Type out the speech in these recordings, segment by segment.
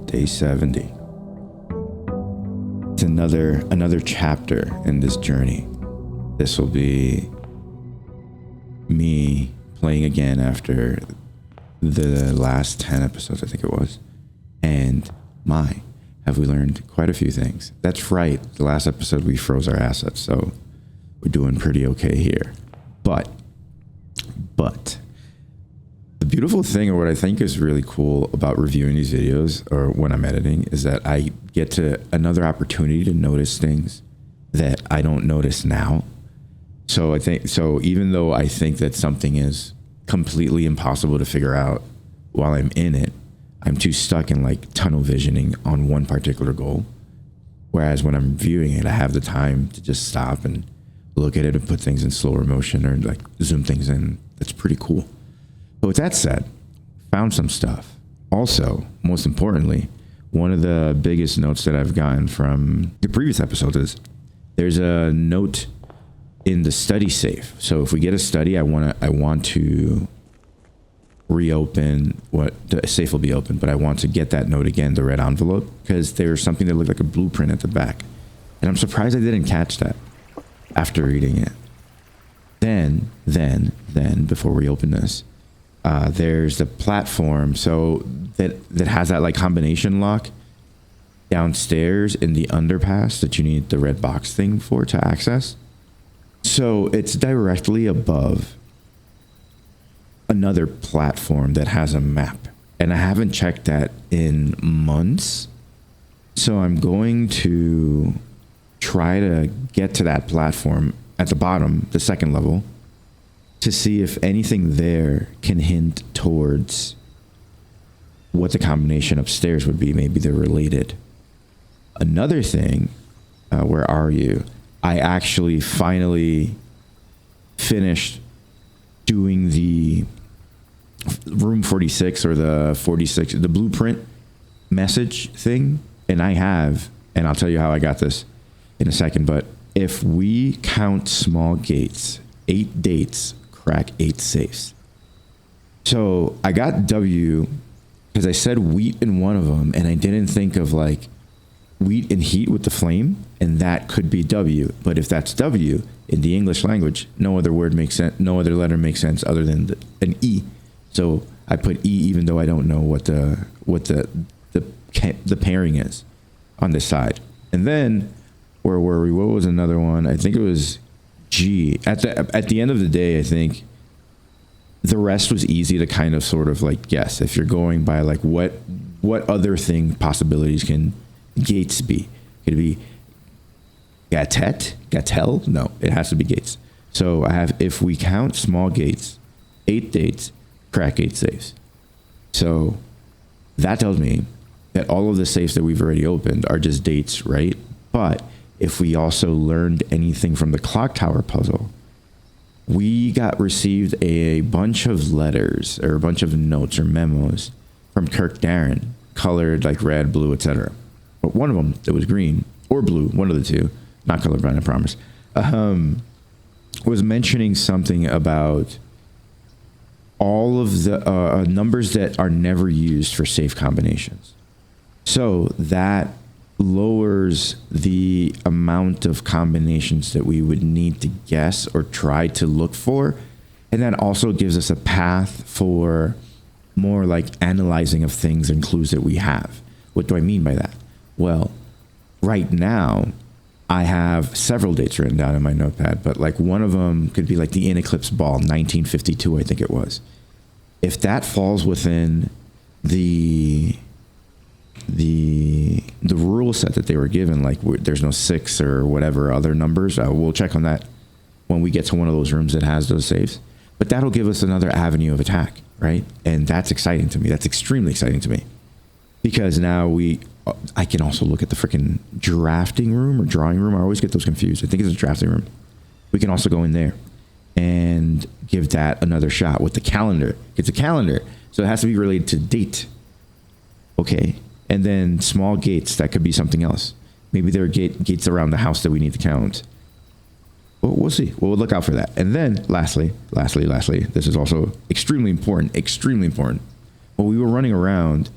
Day 70. It's another chapter in this journey. This will be me playing again after the last 10 episodes, I think it was. And have we learned quite a few things. That's right. The last episode we froze our assets, so we're doing pretty okay here. But the beautiful thing, or what I think is really cool about reviewing these videos or when I'm editing, is that I get to another opportunity to notice things that I don't notice now. So even though I think that something is completely impossible to figure out while I'm in it, I'm too stuck in like tunnel visioning on one particular goal. Whereas when I'm viewing it, I have the time to just stop and look at it and put things in slower motion or like zoom things in. That's pretty cool. But with that said, found some stuff. Also, most importantly, one of the biggest notes that I've gotten from the previous episodes is there's a note in the study safe. So if we get a study, I want to reopen what the safe will be open, but I want to get that note again, the red envelope, because there's something that looked like a blueprint at the back. And I'm surprised I didn't catch that after reading it. Then before we open this, there's the platform. So that has that like combination lock downstairs in the underpass that you need the red box thing for to access. So it's directly above another platform that has a map, and I haven't checked that in months. So I'm going to try to get to that platform at the bottom, the second level, to see if anything there can hint towards what the combination upstairs would be. Maybe they're related. Another thing, where are you? I actually finally finished doing the room 46 or the 46, the blueprint message thing. And I'll tell you how I got this in a second, but if we count small gates, 8 dates, crack 8 safes. So I got W because I said wheat in one of them, and I didn't think of like wheat and heat with the flame, and that could be W. But if that's W in the English language, no other word makes sense, no other letter makes sense other than an E. So I put E even though I don't know what the pairing is on this side. And then where were we? What was another one? I think it was G. At the end of the day, I think the rest was easy to kind of sort of like guess if you're going by like what other thing possibilities can gates be. Could it be Gatel? No, it has to be gates. So I have, if we count small gates, 8 dates, crack 8 safes. So that tells me that all of the safes that we've already opened are just dates, right? But if we also learned anything from the clock tower puzzle, we received a bunch of letters or a bunch of notes or memos from Kirk Darren, colored like red, blue, etc. But one of them that was green or blue, one of the two, not colorblind, I promise, was mentioning something about all of the numbers that are never used for safe combinations. So that lowers the amount of combinations that we would need to guess or try to look for. And that also gives us a path for more like analyzing of things and clues that we have. What do I mean by that? Well, right now, I have several dates written down in my notepad, but like one of them could be like the In Eclipse Ball, 1952, I think it was. If that falls within the rule set that they were given, like there's no 6 or whatever other numbers, we'll check on that when we get to one of those rooms that has those safes. But that'll give us another avenue of attack, right? And that's exciting to me. That's extremely exciting to me. Because now I can also look at the freaking drafting room or drawing room. I always get those confused. I think it's a drafting room. We can also go in there and give that another shot with the calendar. It's a calendar, so it has to be related to date. Okay. And then small gates, that could be something else. Maybe there are gates around the house that we need to count. Well, we'll see. We'll look out for that. And then lastly, this is also extremely important. When we were running around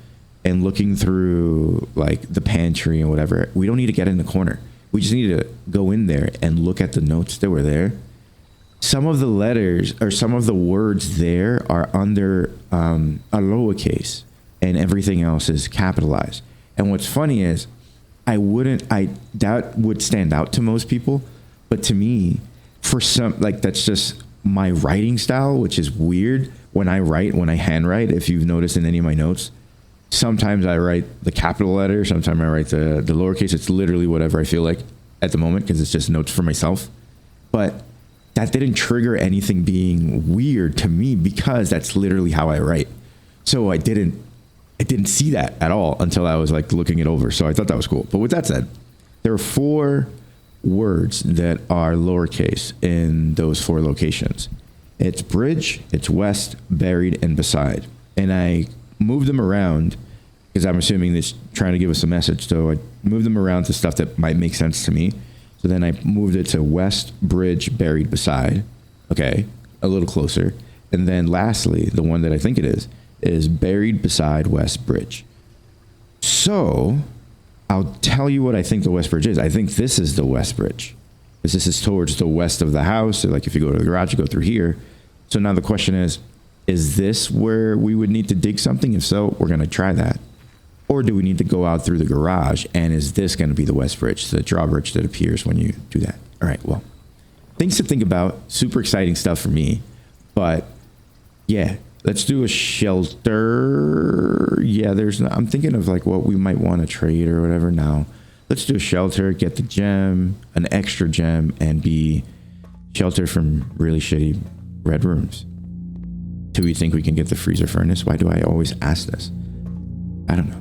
and looking through like the pantry and whatever, we don't need to get in the corner. We just need to go in there and look at the notes that were there. Some of the letters or some of the words there are under a lowercase, and everything else is capitalized. And what's funny is that would stand out to most people, but to me, for some, like, that's just my writing style, which is weird. When I handwrite, if you've noticed in any of my notes, sometimes I write the capital letter, sometimes I write the lowercase. It's literally whatever I feel like at the moment, because it's just notes for myself. But that didn't trigger anything being weird to me, because that's literally how I write. So I didn't see that at all until I was like looking it over. So I thought that was cool. But with that said, there are 4 words that are lowercase in those 4 locations. It's bridge, it's west, buried, and beside. And I moved them around because I'm assuming it's trying to give us a message. So I moved them around to stuff that might make sense to me. So then I moved it to west, bridge, buried, beside. Okay, a little closer. And then lastly, the one that I think it is buried beside west bridge. So I'll tell you what I think the west bridge is. I think this is the west bridge, because this is towards the west of the house. So like if you go to the garage, you go through here. So now the question is this where we would need to dig something? If so, we're going to try that. Or do we need to go out through the garage? And is this going to be the west bridge, the drawbridge that appears when you do that? All right, well, things to think about. Super exciting stuff for me. But yeah, let's do a shelter. Yeah, I'm thinking of like what we might want to trade or whatever now. Let's do a shelter, get the gem, an extra gem, and be shelter from really shitty red rooms. Do we think we can get the freezer furnace? Why do I always ask this? I don't know.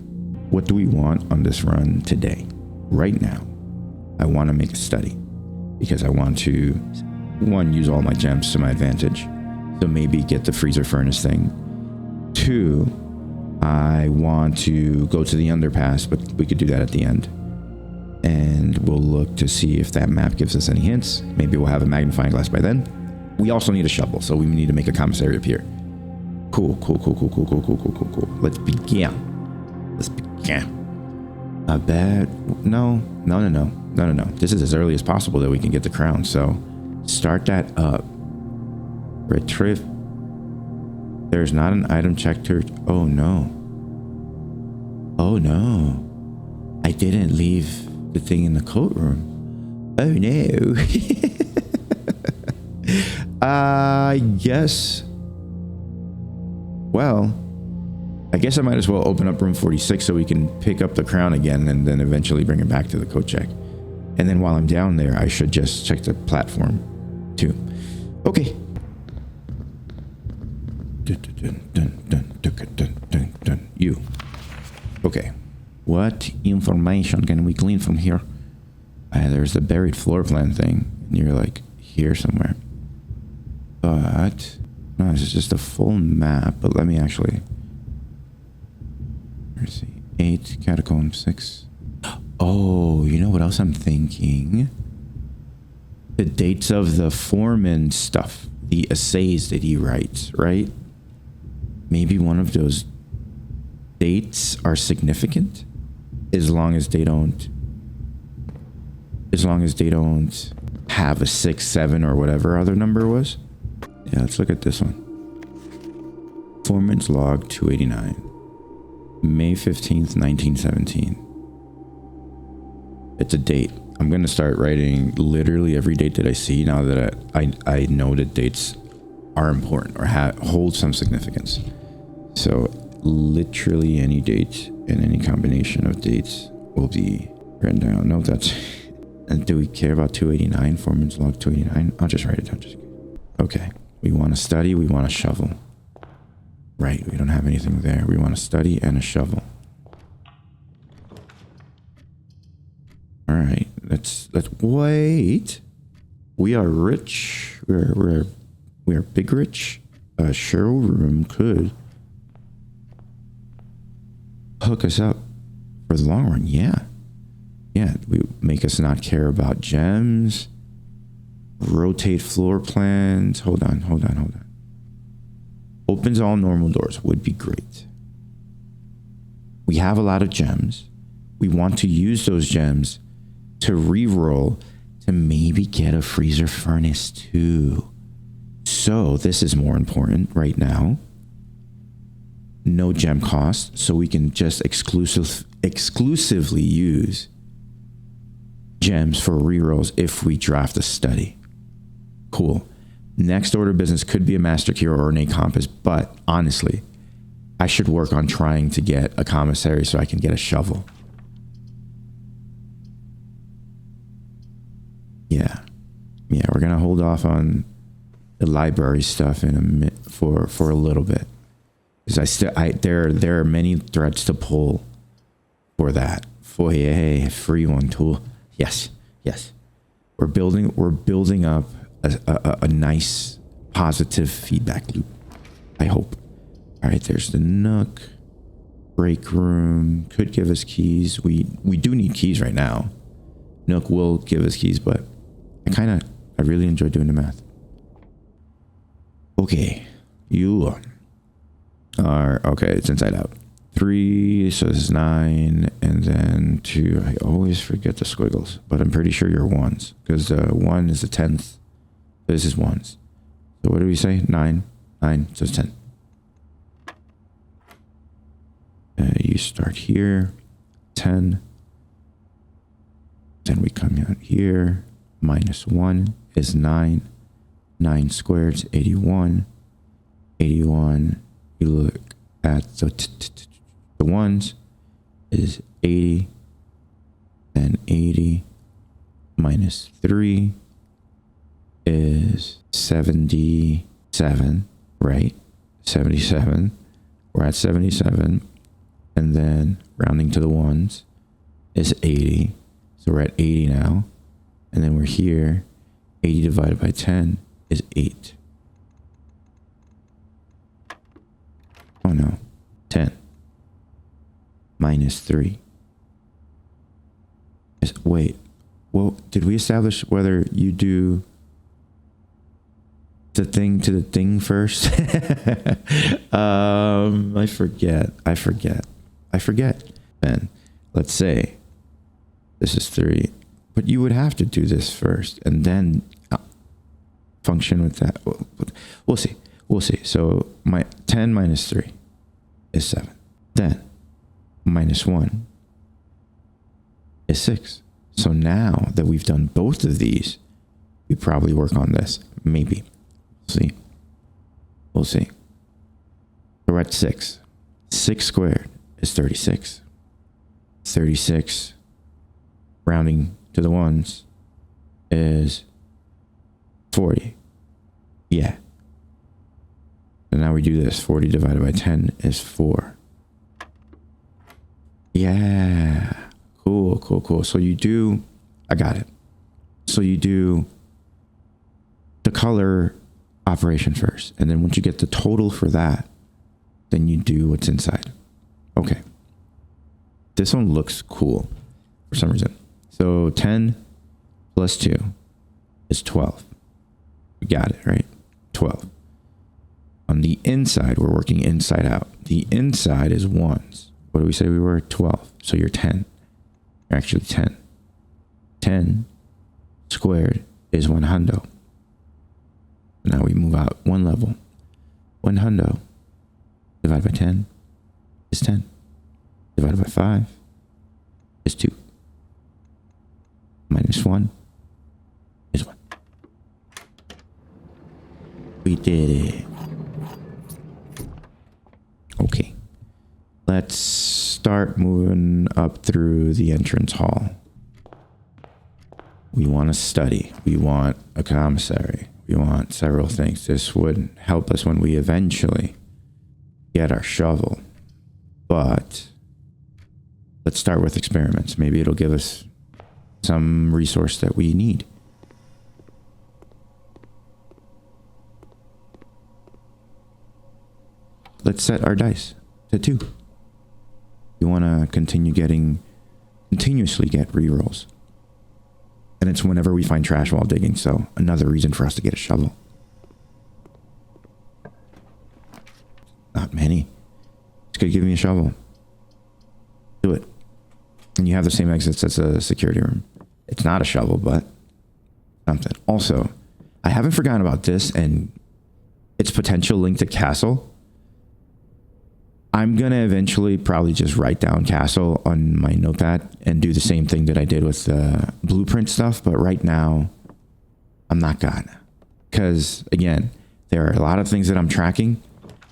What do we want on this run today? Right now, I want to make a study, because I want to, 1, use all my gems to my advantage. So maybe get the freezer furnace thing. 2, I want to go to the underpass, but we could do that at the end. And we'll look to see if that map gives us any hints. Maybe we'll have a magnifying glass by then. We also need a shovel, so we need to make a commissary up here. Cool. Let's begin. I bet. No. This is as early as possible that we can get the crown. So start that up. Retrieve. There's not an item check to. Oh no. I didn't leave the thing in the coat room. Oh no. I guess. Well, I guess I might as well open up room 46 so we can pick up the crown again and then eventually bring it back to the coat check. And then while I'm down there, I should just check the platform too. Okay. You. Okay. What information can we glean from here? There's the buried floor plan thing. And you're like here somewhere. But no, this is just a full map. But let me actually. Let's see. 8 catacomb 6. Oh, you know what else I'm thinking? The dates of the foreman stuff, the essays that he writes, right? Maybe one of those dates are significant, as long as they don't have a 6, 7, or whatever other number was. Yeah, let's look at this one. Foreman's log 289. May 15th, 1917. It's a date. I'm going to start writing literally every date that I see now that I know that dates are important or hold some significance. So literally any date and any combination of dates will be written down. No, that's... And do we care about 289? Foreman's log 289? I'll just write it down. Okay. We want to study. We want a shovel. Right. We don't have anything there. We want a study and a shovel. All right. Let's wait. We are rich. We are big rich. A showroom could hook us up for the long run. Yeah. We make us not care about gems. Rotate floor plans. Hold on. Opens all normal doors would be great. We have a lot of gems. We want to use those gems to re-roll to maybe get a freezer furnace too. So this is more important right now. No gem cost, so we can just exclusively use gems for rerolls if we draft a study. Cool. Next order of business could be a master cure or an A compass, but honestly, I should work on trying to get a commissary so I can get a shovel. Yeah, we're gonna hold off on the library stuff in for a little bit, because there are many threads to pull for that. For a free one tool. Yes. We're building up a nice positive feedback loop, I hope. All right, there's the nook. Break room could give us keys. We do need keys right now. Nook will give us keys, but I really enjoy doing the math. Okay, you are okay. It's inside out. 3, so this is 9, and then 2. I always forget the squiggles, but I'm pretty sure you're ones, because 1 is the 10th. This is ones. So what do we say? 9, so it's 10. You start here, 10. Then we come out here. -1 is 9. 9 squared is 81. 81. You look at the ones is 80. And 80 minus 3 is 77, right? 77. We're at 77. And then rounding to the ones is 80. So we're at 80 now. And then we're here. 80 divided by 10 is 8. Oh no. 10 minus 3 is, wait. Well, did we establish whether you do the thing to the thing first? I forget. Then let's say this is 3, but you would have to do this first and then function with that. We'll see. So my 10 minus 3 is 7. Then -1 is 6. So now that we've done both of these, we probably work on this. Maybe. We'll see. So we're at 6. 6 squared is 36. 36, rounding to the ones, is 40. Yeah. So now we do this. 40 divided by 10 is 4. Yeah. Cool. So you do, I got it. So you do the color operation first. And then once you get the total for that, then you do what's inside. Okay. This one looks cool for some reason. So 10 plus 2 is 12. We got it, right? 12. On the inside, we're working inside out. The inside is ones. What do we say we were? 12. So you're 10. You're actually 10. 10 squared is 100. Now we move out one level. 100 divided by 10 is 10. Divided by 5 is 2. -1 is 1. We did it. Okay. Let's start moving up through the entrance hall. We want to study. We want a commissary. We want several things. This would help us when we eventually get our shovel. But let's start with experiments. Maybe it'll give us some resource that we need. Let's set our dice to 2. We want to continuously get rerolls. And it's whenever we find trash while digging, so another reason for us to get a shovel. Not many. It's gonna give me a shovel. Do it. And you have the same exits as a security room. It's not a shovel, but something. Also, I haven't forgotten about this and its potential link to castle. I'm going to eventually probably just write down castle on my notepad and do the same thing that I did with the blueprint stuff. But right now, I'm not gonna. Because, again, there are a lot of things that I'm tracking,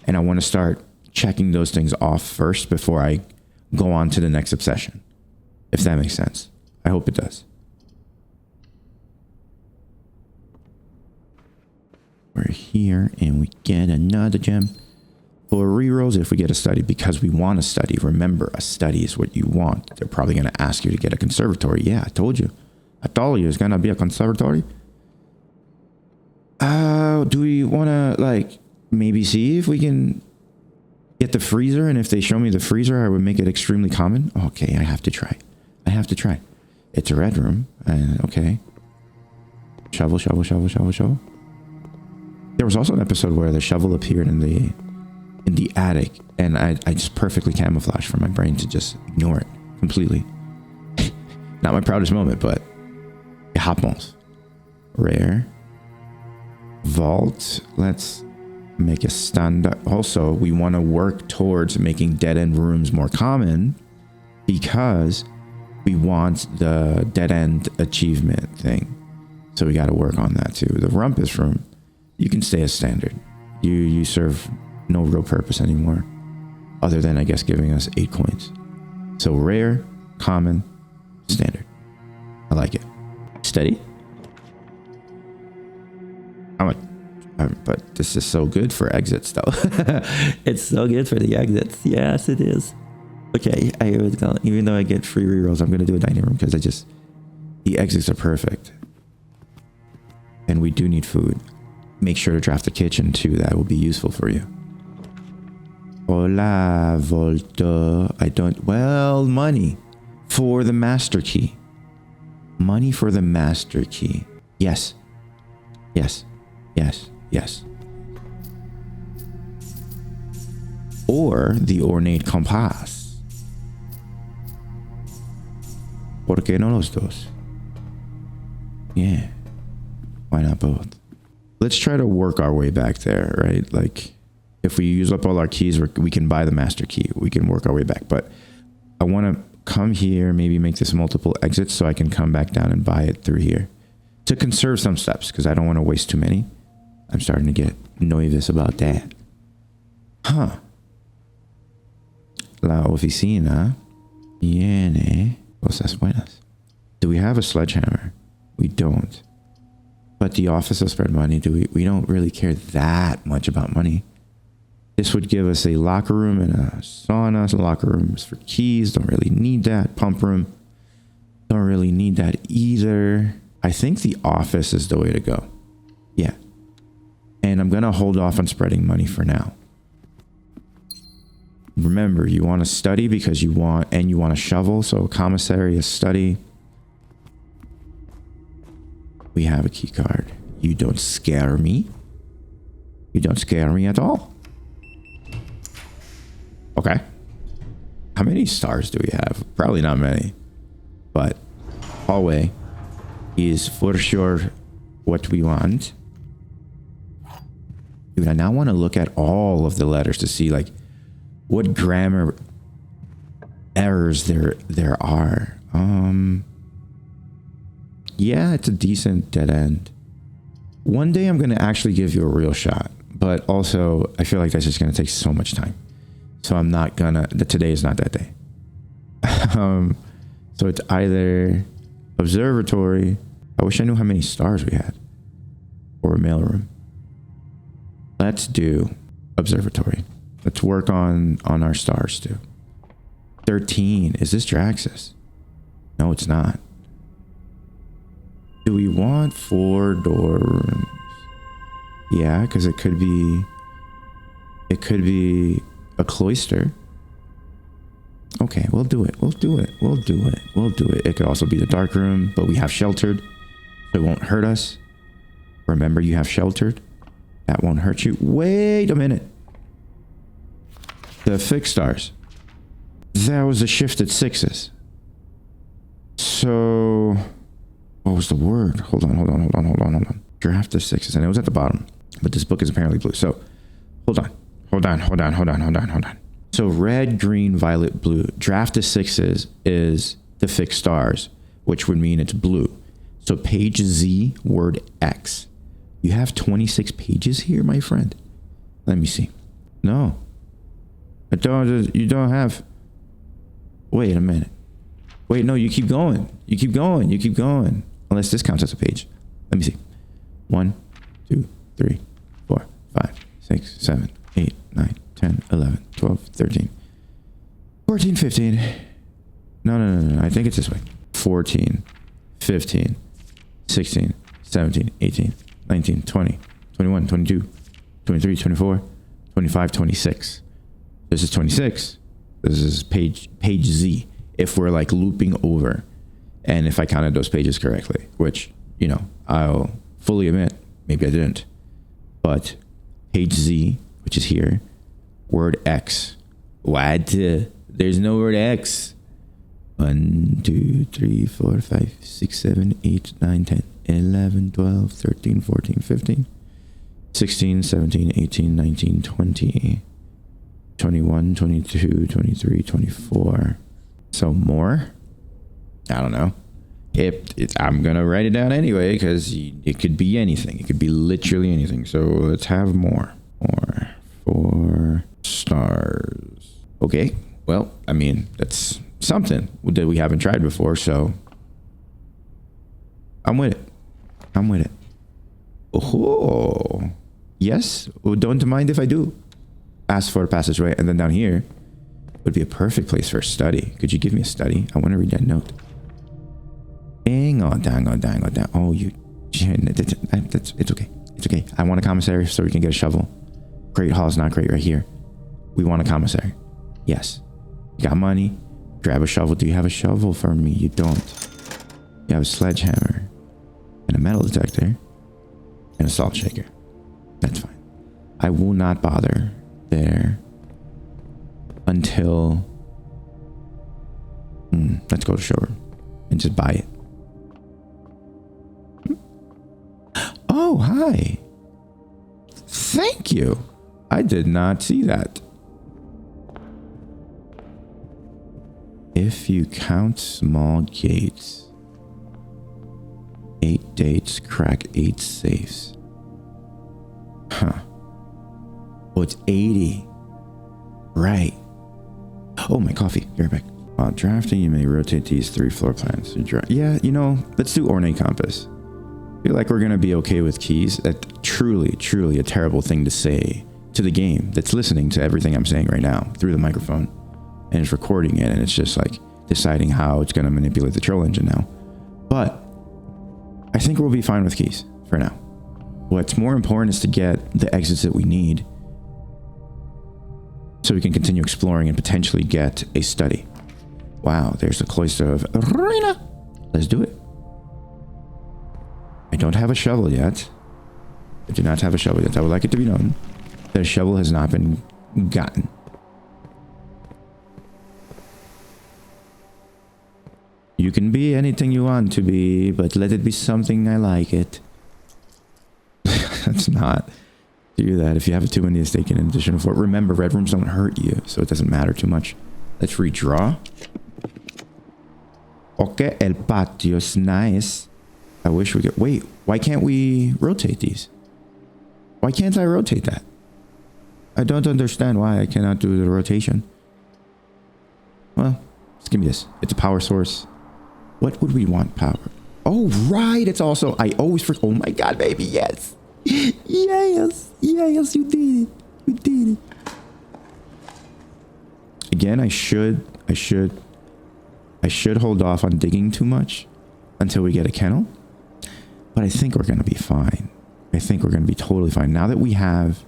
and I want to start checking those things off first before I go on to the next obsession. If that makes sense. I hope it does. We're here, and we get another gem. For rerolls, if we get a study, because we want a study. Remember, a study is what you want. They're probably going to ask you to get a conservatory. Yeah, I told you. I told you it's going to be a conservatory. Do we want to, like, maybe see if we can get the freezer? And if they show me the freezer, I would make it extremely common. Okay, I have to try. I have to try. It's a red room. Okay. Shovel, shovel, shovel, shovel, shovel. There was also an episode where the shovel appeared in the attic, and I just perfectly camouflaged for my brain to just ignore it completely. Not my proudest moment, but it happens. Rare. Vault. Let's make a standard. Also, we want to work towards making dead-end rooms more common because we want the dead-end achievement thing. So we got to work on that too. The rumpus room, you can stay as standard. You serve no real purpose anymore, other than, I guess, giving us 8 coins. So rare, common, standard. I like it. Steady. But this is so good for exits, though. It's so good for the exits. Yes, it is. Okay, I was going. Even though I get free rerolls, I'm gonna do a dining room because the exits are perfect, and we do need food. Make sure to draft the kitchen too. That will be useful for you. Hola, Volta. Money for the master key. Money for the master key. Yes. Yes. Yes. Yes. Or the ornate compass. ¿Por qué no los dos? Yeah. Why not both? Let's try to work our way back there, right? Like, if we use up all our keys, we can buy the master key. We can work our way back. But I want to come here, maybe make this multiple exits so I can come back down and buy it through here. To conserve some steps, because I don't want to waste too many. I'm starting to get nervous about that. Huh. La oficina tiene cosas buenas. Do we have a sledgehammer? We don't. But the office of spread money, we don't really care that much about money. This would give us a locker room and a sauna. Some locker rooms for keys. Don't really need that. Pump room. Don't really need that either. I think the office is the way to go. Yeah. And I'm going to hold off on spreading money for now. Remember, you want to study because you want a shovel. So commissary, a study. We have a key card. You don't scare me. You don't scare me at all. Okay. How many stars do we have? Probably not many. But hallway is for sure what we want. Dude, I now want to look at all of the letters to see like what grammar errors there are. Yeah, it's a decent dead end. One day I'm going to actually give you a real shot, but also I feel like that's just going to take so much time. So I'm not gonna, today is not that day. So it's either observatory. I wish I knew how many stars we had, or a mailroom. Let's do observatory. Let's work on our stars too. 13. Is this Draxus? No, it's not. Do we want 4-door rooms? Yeah, because it could be a cloister. Okay, we'll do it. We'll do it. We'll do it. We'll do it. It could also be the dark room, but we have sheltered, so it won't hurt us. Remember, you have sheltered. That won't hurt you. Wait a minute. The fixed stars. That was the shifted sixes. So, what was the word? Hold on. Draft the sixes, and it was at the bottom. But this book is apparently blue. So, hold on. So red, green, violet, blue. Draft the sixes is the fixed stars, which would mean it's blue. So page Z, word X. You have 26 pages here, my friend. Let me see. No. You don't have. Wait a minute. Wait, no, you keep going. You keep going. Unless this counts as a page. Let me see. 1, 2, 3, 4, 5, 6, 7, 8, 9, 10, 11, 12, 13, 14, 15. No. I think it's this way. 14, 15, 16, 17, 18, 19, 20, 21, 22, 23, 24, 25, 26. This is 26. This is page Z. If we're like looping over, and if I counted those pages correctly, which, I'll fully admit, maybe I didn't. But page Z, which is here, word X. What? There's no word X. 1, 2, 3, 4, 5, 6, 7, 8, 9, 10, 11, 12, 13, 14, 15, 16, 17, 18, 19, 20, 21, 22, 23, 24. So more? I don't know. I'm going to write it down anyway, because it could be anything. It could be literally anything. So let's have more. 4 stars. Okay. Well, I mean, that's something that we haven't tried before. So I'm with it. Oh, yes. Well, don't mind if I do. Ask for a passageway. And then down here would be a perfect place for a study. Could you give me a study? I want to read that note. Dang on. Oh, it's okay. It's okay. I want a commissary so we can get a shovel. Great Hall's not great right here. We want a commissary. Yes. You got money? Grab a shovel. Do you have a shovel for me? You don't. You have a sledgehammer and a metal detector and a salt shaker. That's fine. I will not bother there until let's go to showroom and just buy it. Oh, hi. Thank you. I did not see that. If you count small gates, 8 dates crack 8 safes. Huh. Oh, it's 80. Right. Oh, my coffee. Be right back. While drafting, you may rotate these 3 floor plans. Yeah, let's do ornate compass. I feel like we're going to be okay with keys. That's truly a terrible thing to say to the game that's listening to everything I'm saying right now through the microphone. And it's recording it, and it's just like deciding how it's going to manipulate the troll engine now. But I think we'll be fine with keys for now. What's more important is to get the exits that we need so we can continue exploring and potentially get a study. Wow, there's the cloister of Arena. Let's do it. I don't have a shovel yet. I do not have a shovel yet. I would like it to be known that a shovel has not been gotten. You can be anything you want to be, but let it be something I like it. Let's not do that. If you have a 2 in the estate, in addition of 4. Remember, red rooms don't hurt you, so it doesn't matter too much. Let's redraw. Okay, el patio's nice. I wish we could. Wait, why can't we rotate these? Why can't I rotate that? I don't understand why I cannot do the rotation. Well, just give me this. It's a power source. What would we want power? Oh, right. It's also, I always forget. Oh my God, baby. Yes. Yes, you did it. You did it. Again, I should hold off on digging too much until we get a kennel. But I think we're going to be fine. I think we're going to be totally fine. Now that we have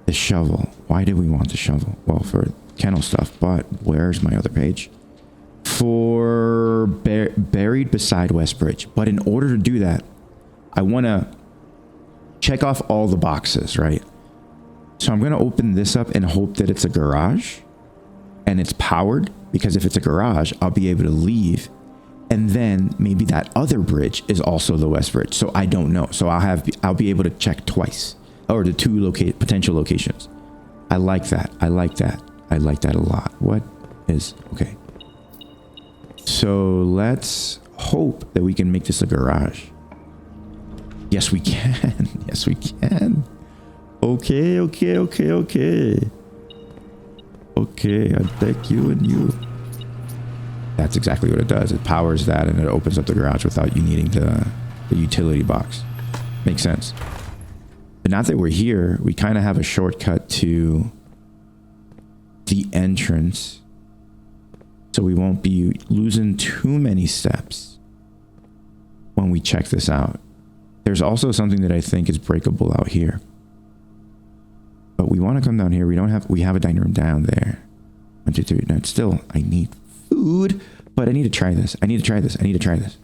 the shovel. Why did we want the shovel? Well, for kennel stuff. But where's my other page? For buried beside West Bridge. But in order to do that, I want to check off all the boxes, right? So I'm going to open this up and hope that it's a garage. and it's powered, because if it's a garage, I'll be able to leave. And then maybe that other bridge is also the west bridge. So I don't know. So I'll be able to check twice, or the two potential locations. I like that. I like that. I like that a lot. What is okay? So let's hope that we can make this a garage. Yes, we can. Yes, we can. Okay, okay, okay, okay. Okay, I take you and you. That's exactly what it does. It powers that and it opens up the garage without you needing the utility box. Makes sense. But now that we're here, we kind of have a shortcut to the entrance. So we won't be losing too many steps when we check this out. There's also something that I think is breakable out here. But we want to come down here. We have a dining room down there. 1, 2, 3. Now still, I need food, but I need to try this. I need to try this. I need to try this.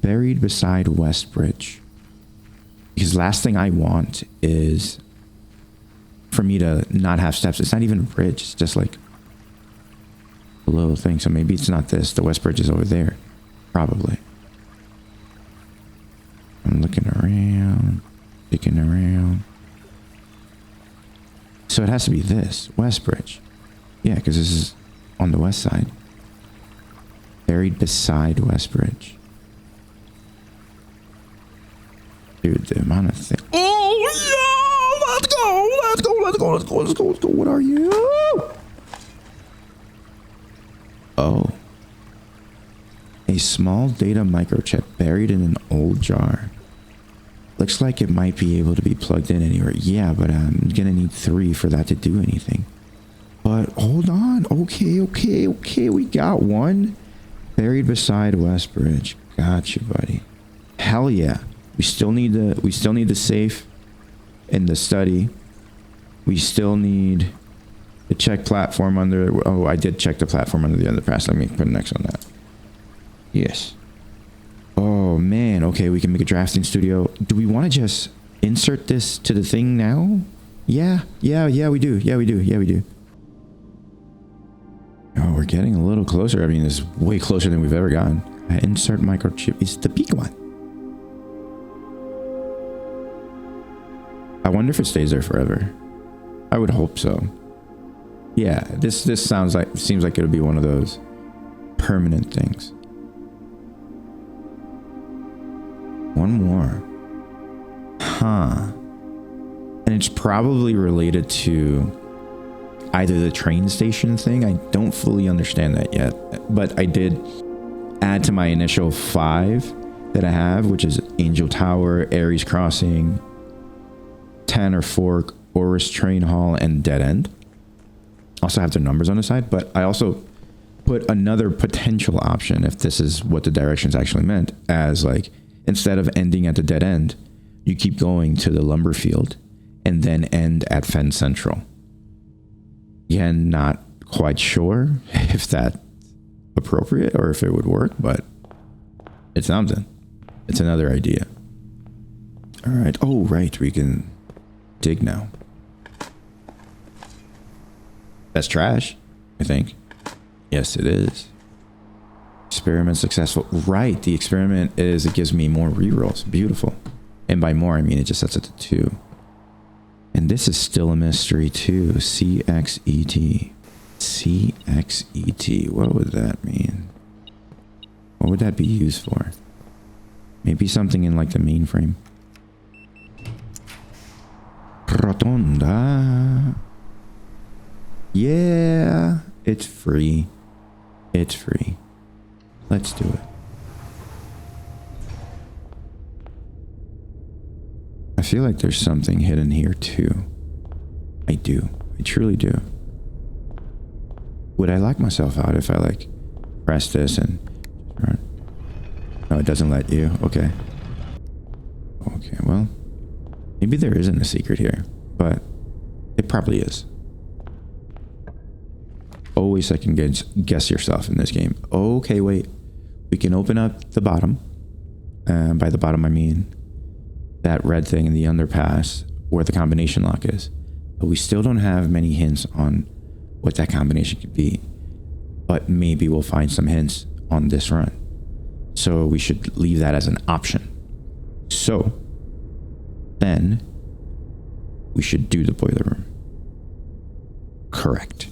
Buried beside West Bridge. Because last thing I want is for me to not have steps. It's not even a bridge. It's just like a little thing. So maybe it's not this. The West Bridge is over there. Probably. I'm looking around. Looking around. So it has to be this. West Bridge. Yeah, because this is on the west side. Buried beside West Bridge. Dude, the amount of things. Oh, yeah! Let's go! Let's go! Let's go! Let's go! Let's go! Let's go! What are you? Oh. A small data microchip buried in an old jar. Looks like it might be able to be plugged in anywhere. Yeah, but I'm gonna need 3 for that to do anything. But hold on. Okay, okay, okay. We got one. Buried beside West Bridge. Gotcha, buddy. Hell yeah. We still need the safe in the study. We still need to check platform under. Oh, I did check the platform under the underpass. Let me put an X on that. Yes. Oh man. Okay, we can make a drafting studio. Do we want to just insert this to the thing now? Yeah, we do. Yeah, we do. Oh, we're getting a little closer. I mean, it's way closer than we've ever gotten. Insert microchip is the big one. I wonder if it stays there forever. I would hope so. Yeah, this seems like it would be one of those permanent things. One more. Huh. And it's probably related to either the train station thing. I don't fully understand that yet. But I did add to my initial 5 that I have, which is Angel Tower, Ares Crossing, Tanner Fork, Oris Train Hall, and Dead End. Also have their numbers on the side, but I also put another potential option, if this is what the directions actually meant, as like, instead of ending at the dead end, you keep going to the lumber field and then end at Fen Central. Yeah, not quite sure if that's appropriate or if it would work, but it's something. It's another idea. All right. Oh, right. We can dig now. That's trash, I think. Yes, it is. Experiment successful. Right. The experiment is it gives me more rerolls. Beautiful. And by more, I mean it just sets it to 2. And this is still a mystery too. CXET. CXET. What would that mean? What would that be used for? Maybe something in like the mainframe. Rotonda. Yeah. It's free. It's free. Let's do it. I feel like there's something hidden here too. I do. I truly do. Would I lock myself out if I like press this and... No, it doesn't let you. Okay. Okay, well... Maybe there isn't a secret here, but it probably is. Always second guess yourself in this game. Okay, wait. We can open up the bottom. By the bottom, I mean that red thing in the underpass where the combination lock is. But we still don't have many hints on what that combination could be. But maybe we'll find some hints on this run. So we should leave that as an option. So then we should do the boiler room. Correct.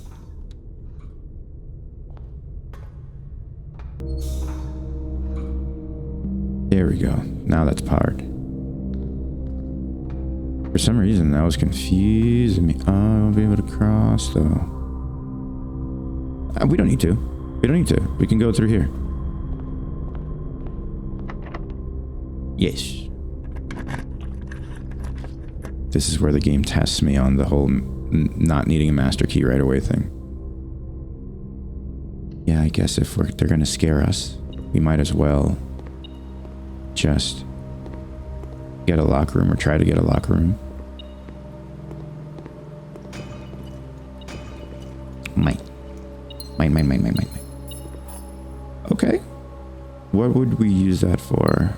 There we go. Now that's powered. For some reason, that was confusing me. Oh, I won't be able to cross, though. We don't need to. We don't need to. We can go through here. Yes. This is where the game tests me on the whole not needing a master key right away thing. Yeah, I guess if they're gonna scare us, we might as well just get a locker room or try to get a locker room. Might. Okay. What would we use that for?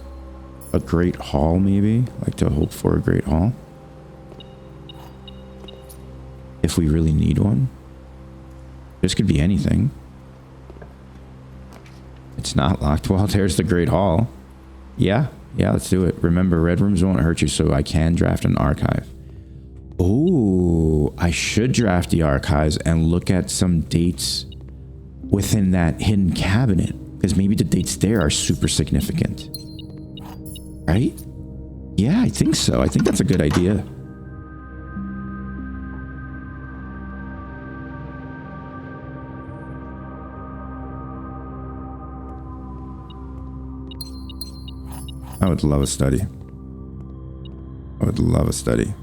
A great hall, maybe? Like to hope for a great hall? If we really need one. This could be anything. It's not locked. Well, there's the great hall. Yeah, let's do it. Remember, red rooms won't hurt you, so I can draft an archive. Oh, I should draft the archives and look at some dates within that hidden cabinet, because maybe the dates there are super significant. Right? Yeah, I think so. I think that's a good idea. I would love a study. I would love a study.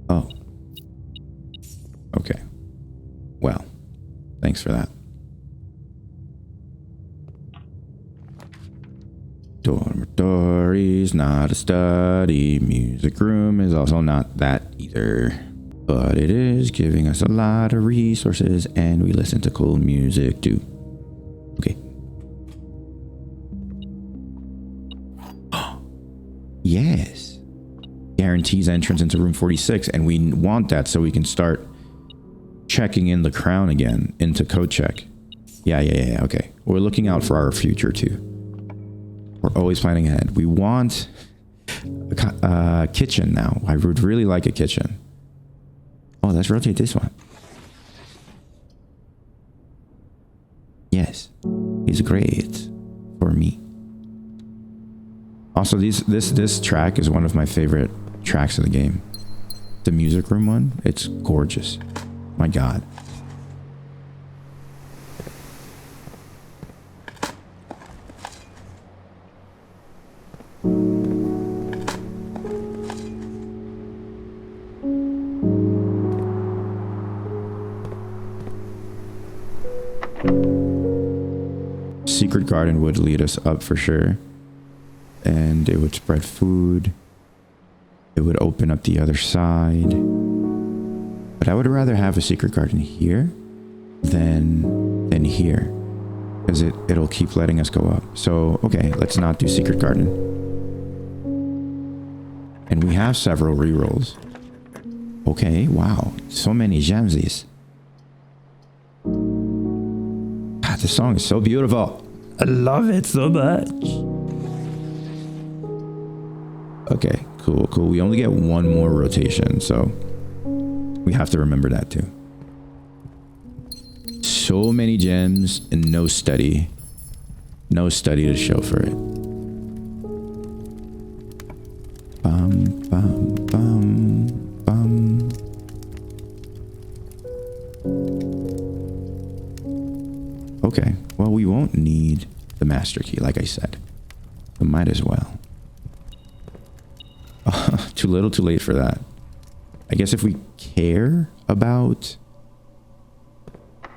Oh. Okay. Well, thanks for that. Dormitory's not a study. Music room is also not that either. But it is giving us a lot of resources, and we listen to cool music too. Okay. Yes. Guarantees entrance into room 46, and we want that so we can start checking in the crown again into code check. Yeah, okay. We're looking out for our future too. We're always planning ahead. We want a kitchen now. I would really like a kitchen. Oh, let's rotate this one. Yes, he's great for me. Also, this track is one of my favorite tracks of the game. The music room one, it's gorgeous. My God. Secret garden would lead us up for sure. And it would spread food. It would open up the other side. But I would rather have a secret garden here than here. Because it'll keep letting us go up. So, okay, let's not do secret garden. And we have several rerolls. Okay, wow. So many gemsies. God, this song is so beautiful. I love it so much. Okay, cool. We only get one more rotation, so we have to remember that too. So many gems and no study. No study to show for it. Bum, bum, bum, bum. Okay, well, we won't need the master key, like I said. We might as well. Too little, too late for that. I guess if we care about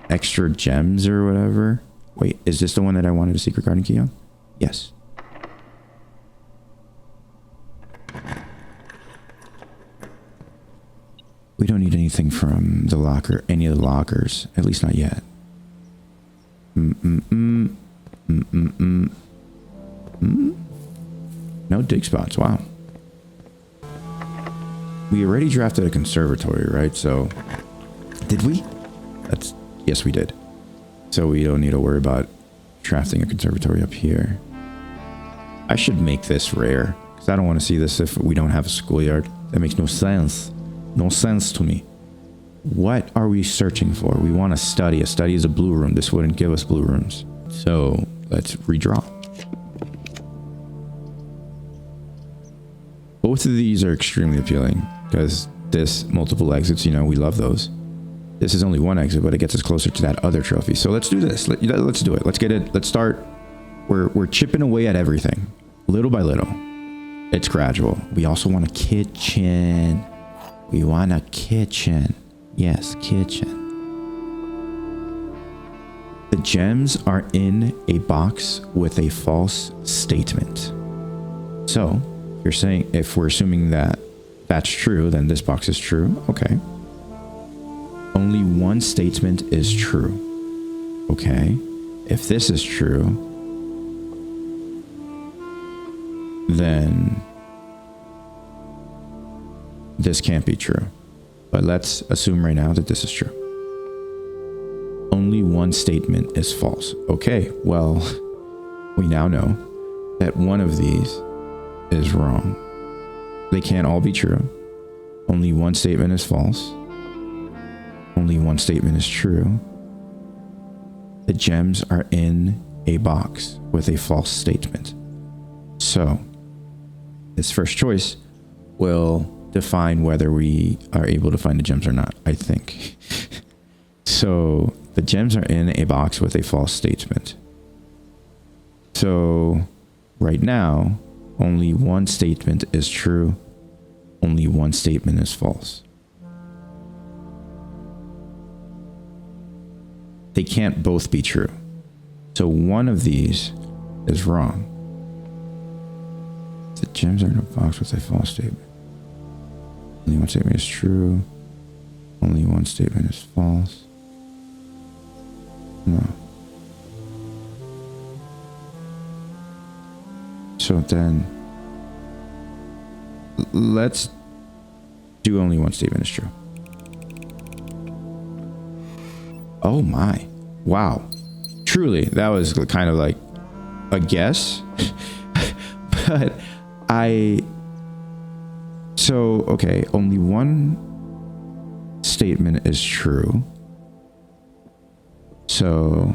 extra gems or whatever. Wait, is this the one that I wanted a secret garden key on? Yes. We don't need anything from the locker, any of the lockers. At least not yet. No dig spots. Wow. we already drafted a conservatory, right? So, did we? Yes, we did. So we don't need to worry about drafting a conservatory up here. I should make this rare, because I don't want to see this if we don't have a schoolyard. That makes no sense. No sense to me. What are we searching for? We want a study. A study is a blue room. This wouldn't give us blue rooms. So let's redraw. Both of these are extremely appealing because this multiple exits, you know, we love those. This is only one exit, but it gets us closer to that other trophy. So let's do this. Let's do it. Let's get it. Let's start. We're chipping away at everything, little by little. It's gradual. We also want a kitchen. We want a kitchen. Yes, kitchen. The gems are in a box with a false statement. So, you're saying if we're assuming that that's true, then this box is true. Okay. Only one statement is true. Okay. If this is true, then this can't be true. But let's assume right now that this is true. Only one statement is false. Okay, well, we now know that one of these is wrong. They can't all be true. Only one statement is false. Only one statement is true. The gems are in a box with a false statement. So, this first choice will define whether we are able to find the gems or not, I think. So, the gems are in a box with a false statement. So, right now, only one statement is true. Only one statement is false. They can't both be true. So one of these is wrong. The gems are in a box with a false statement. Only one statement is true. Only one statement is false. No. So then, let's do only one statement is true. Oh my. Wow. Truly, that was kind of like a guess. But okay, only one statement is true. So,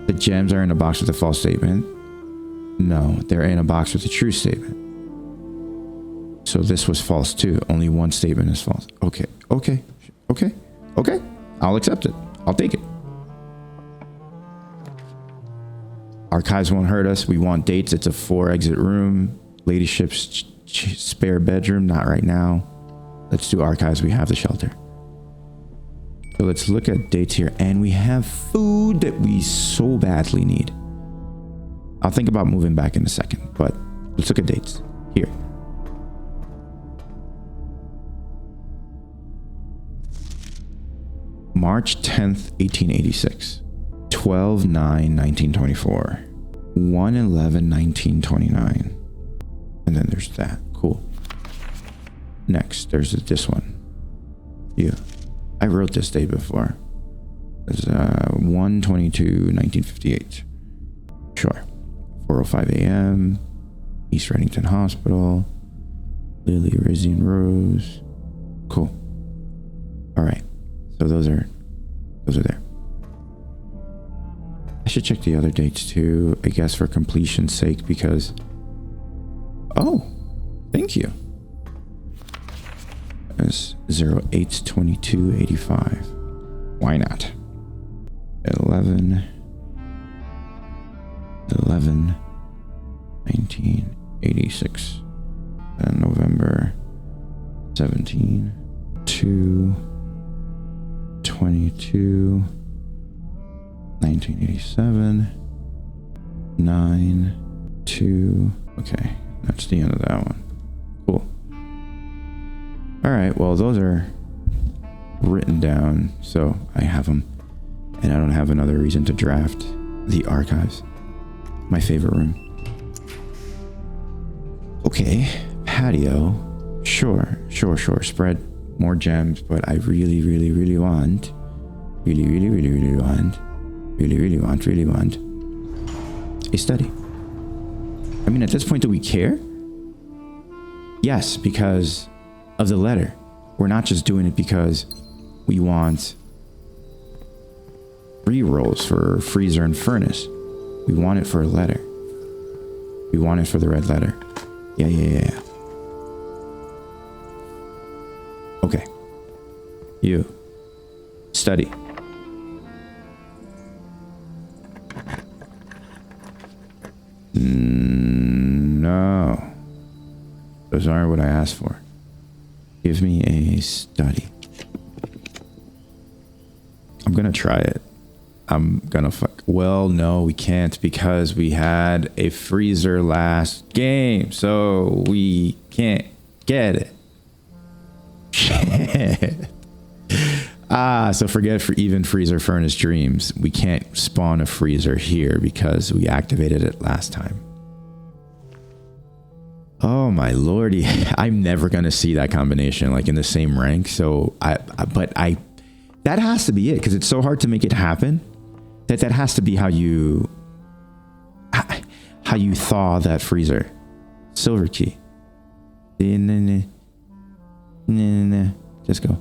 the gems are in a box with a false statement. No, they're in a box with a true statement. So this was false too. Only one statement is false. Okay. I'll accept it. I'll take it. Archives won't hurt us. We want dates. It's a 4-exit room. Ladyship's spare bedroom. Not right now. Let's do archives. We have the shelter. So let's look at dates here. And we have food that we so badly need. I'll think about moving back in a second. But let's look at dates. Here. March 10th, 1886. 12/9/1924. 1/11/1929. And then there's that. Cool. Next, there's this one. Yeah. I wrote this date before. It's 1/22/1958. Sure. 4:05 a.m. East Reddington Hospital. Lily, Rizzy, and Rose. Cool. All right. So those are there. I should check the other dates too, I guess for completion's sake, because... Oh, thank you. It's 08/22/85. Why not? 11/1986. And November 17 to 22 1987 9 2. Okay, that's the end of that one. Cool. All right, well, those are written down, so I have them, and I don't have another reason to draft the archives. My favorite room. Okay, patio. Sure. Spread more gems, but I really want a study. I mean, at this point, do we care? Yes, because of the letter. We're not just doing it because we want rerolls for freezer and furnace. We want it for a letter. We want it for the red letter. Yeah. Okay. You. Study. No. Those aren't what I asked for. Give me a study. I'm gonna try it. I'm gonna well, no, we can't because we had a freezer last game, so we can't get it. Shit. So forget for even freezer furnace dreams. We can't spawn a freezer here because we activated it last time. Oh my lordy. I'm never gonna see that combination like in the same rank. So that has to be it because it's so hard to make it happen. That has to be how you thaw that freezer. Silver key. Just go.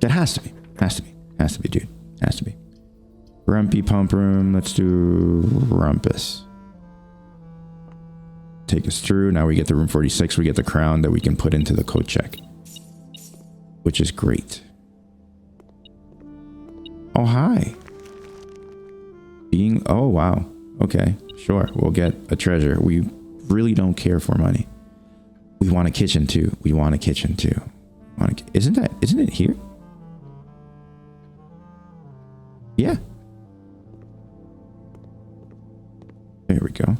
That has to be, dude. Has to be. Rumpy pump room. Let's do Rumpus. Take us through. Now we get the room 46. We get the crown that we can put into the code check, which is great. Oh, hi. Oh, wow. Okay, sure. We'll get a treasure. We really don't care for money. We want a kitchen too. Isn't it here? Yeah. There we go.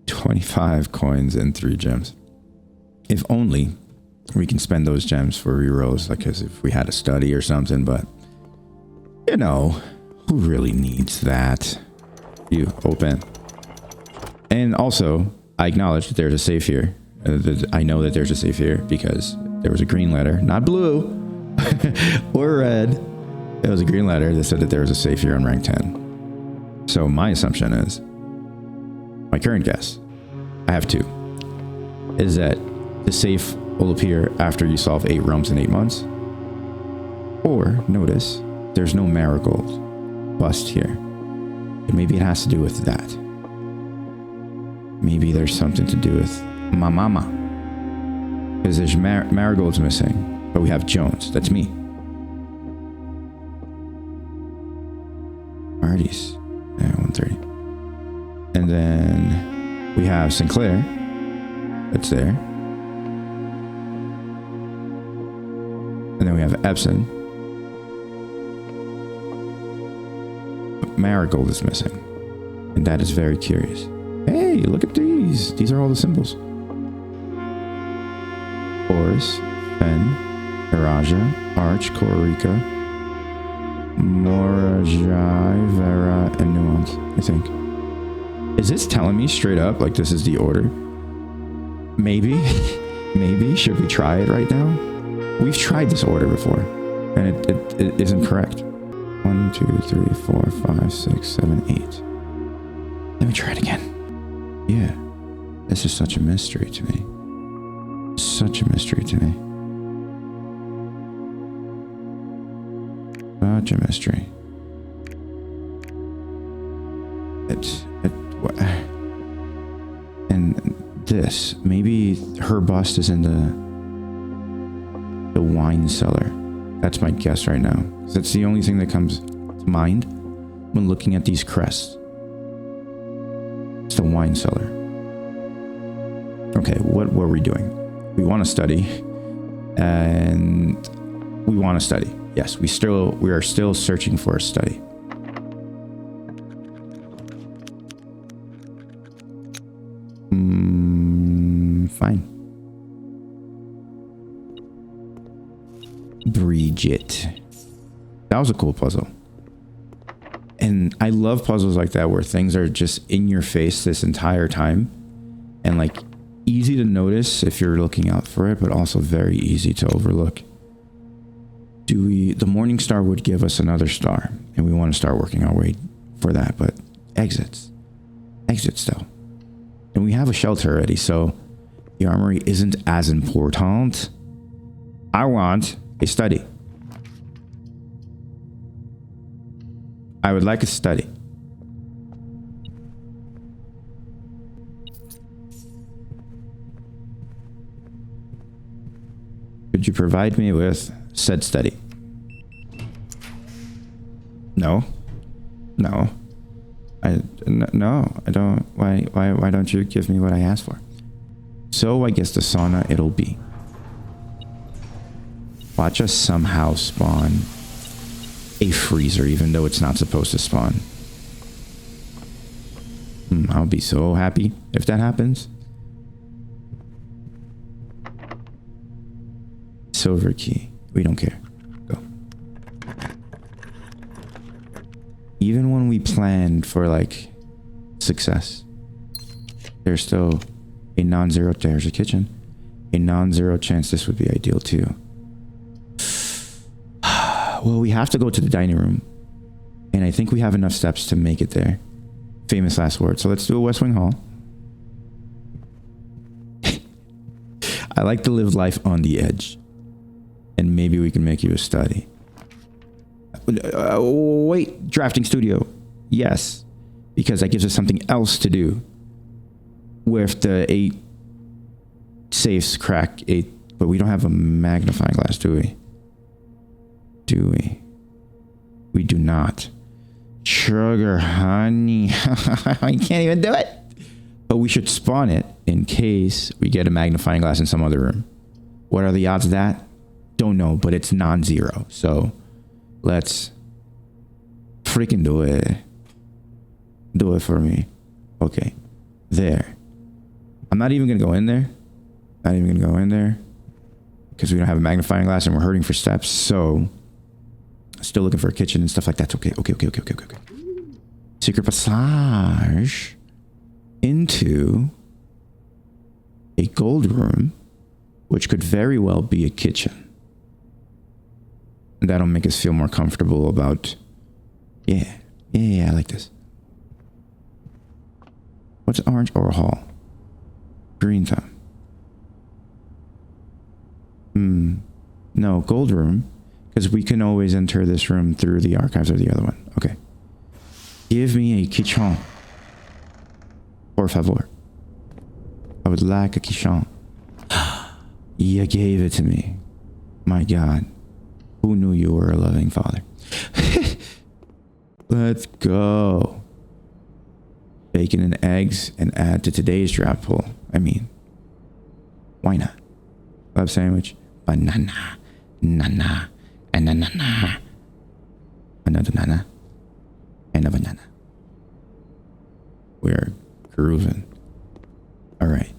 $25 coins and 3 gems. If only we can spend those gems for rerolls, like as if we had a study or something, but you know, who really needs that? You open. And also, I acknowledge that there's a safe here. I know that there's a safe here because there was a green letter, not blue or red. It was a green letter that said that there was a safe here on rank 10. So my assumption is, my current guess, I have 2, is that the safe will appear after you solve 8 realms in 8 months. Or, notice, there's no marigold bust here. And maybe it has to do with that. Maybe there's something to do with my mama. Because there's marigolds missing, but we have Jones. That's me. Marty's. Yeah, 130. And then we have Sinclair. That's there. And then we have Epson. But Marigold is missing. And that is very curious. Hey, look at these. These are all the symbols. Horus, Fen, Iraja, Arch, Korika, Morajai, Vera, and Nuance, I think. Is this telling me straight up like this is the order? Maybe. Maybe. Should we try it right now? We've tried this order before, and it isn't correct. 1, 2, 3, 4, 5, 6, 7, 8. Let me try it again. Yeah. This is such a mystery to me. Such a mystery to me. Such a mystery. And this, maybe her bust is in the wine cellar. That's my guess right now. That's the only thing that comes to mind when looking at these crests. It's the wine cellar. Okay, what were we doing? We want to study, and we want to study. Yes, we are still searching for a study. Fine. Bridget. That was a cool puzzle. And I love puzzles like that where things are just in your face this entire time and like easy to notice if you're looking out for it, but also very easy to overlook. The Morning Star would give us another star, and we want to start working our way for that, but exits though. And we have a shelter already, so the armory isn't as important. I want a study. I would like a study. Could you provide me with said study? No. No. No, I don't. Why don't you give me what I asked for? So I guess the sauna it'll be. Watch us somehow spawn a freezer, even though it's not supposed to spawn. I'll be so happy if that happens. Silver key. We don't care. Go. Even when we planned for like success, there's still a non-zero. There's a kitchen. A non-zero chance this would be ideal too. Well, we have to go to the dining room, and I think we have enough steps to make it there. Famous last word. So let's do a West Wing Hall. I like to live life on the edge, and maybe we can make you a study. Wait, drafting studio. Yes, because that gives us something else to do with the 8 safes crack 8, but we don't have a magnifying glass, do we? Do we? We do not. Sugar, honey. I can't even do it. But we should spawn it in case we get a magnifying glass in some other room. What are the odds of that? Don't know, but it's non-zero. So let's freaking do it. Do it for me. Okay. There. I'm not even going to go in there. Not even going to go in there. Because we don't have a magnifying glass and we're hurting for steps. So still looking for a kitchen and stuff like that. Okay. Secret passage into a gold room, which could very well be a kitchen. And that'll make us feel more comfortable about, yeah, I like this. What's orange or hall? Green thumb. No, gold room. Because we can always enter this room through the archives or the other one. Okay. Give me a kitchen. Por favor. I would like a kitchen. You gave it to me. My God. Who knew you were a loving father? Let's go. Bacon and eggs and add to today's draft pool. I mean, why not? Club sandwich. Banana. Nana. And a nana. Another nana. And a banana. We're grooving. All right.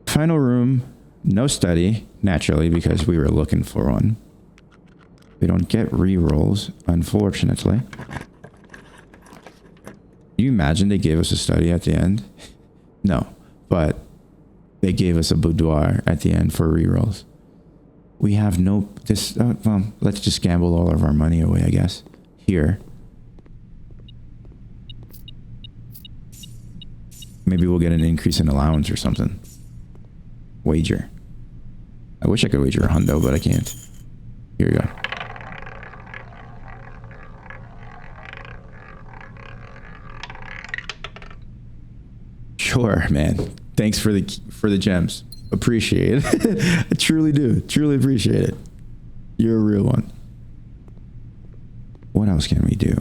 Final room. No study. Naturally, because we were looking for one. We don't get re-rolls, unfortunately. Can you imagine they gave us a study at the end? No. But they gave us a boudoir at the end for re-rolls. We have no... well, let's just gamble all of our money away, I guess. Here. Maybe we'll get an increase in allowance or something. Wager. I wish I could wager a hundo, but I can't. Here we go. Sure, man. Thanks for the gems. Appreciate it. I truly do. Truly appreciate it. You're a real one. What else can we do?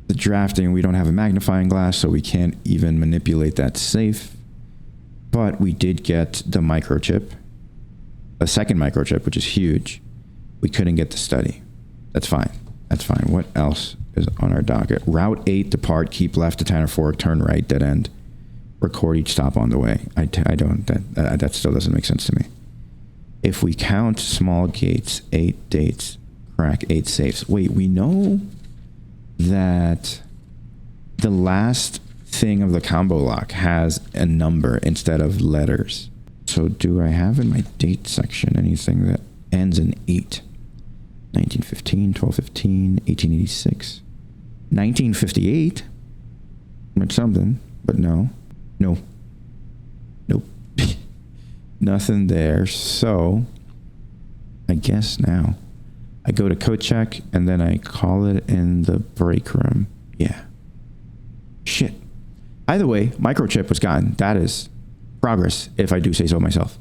The drafting, we don't have a magnifying glass, so we can't even manipulate that safe. But we did get the microchip. A second microchip, which is huge. We couldn't get the study. That's fine. That's fine. What else is on our docket? Route 8, depart, keep left to Tanner Fork, turn right, dead end. Record each stop on the way. I don't, that still doesn't make sense to me. If we count small gates, 8 dates, crack 8 safes. Wait, we know that the last thing of the combo lock has a number instead of letters. So do I have in my date section anything that ends in 8? 1915, 1215, 1886, 1958. It's something, but no. Nope. Nothing there. So I guess now I go to code check and then I call it in the break room. Yeah. Shit. Either way, microchip was gotten. That is progress, if I do say so myself.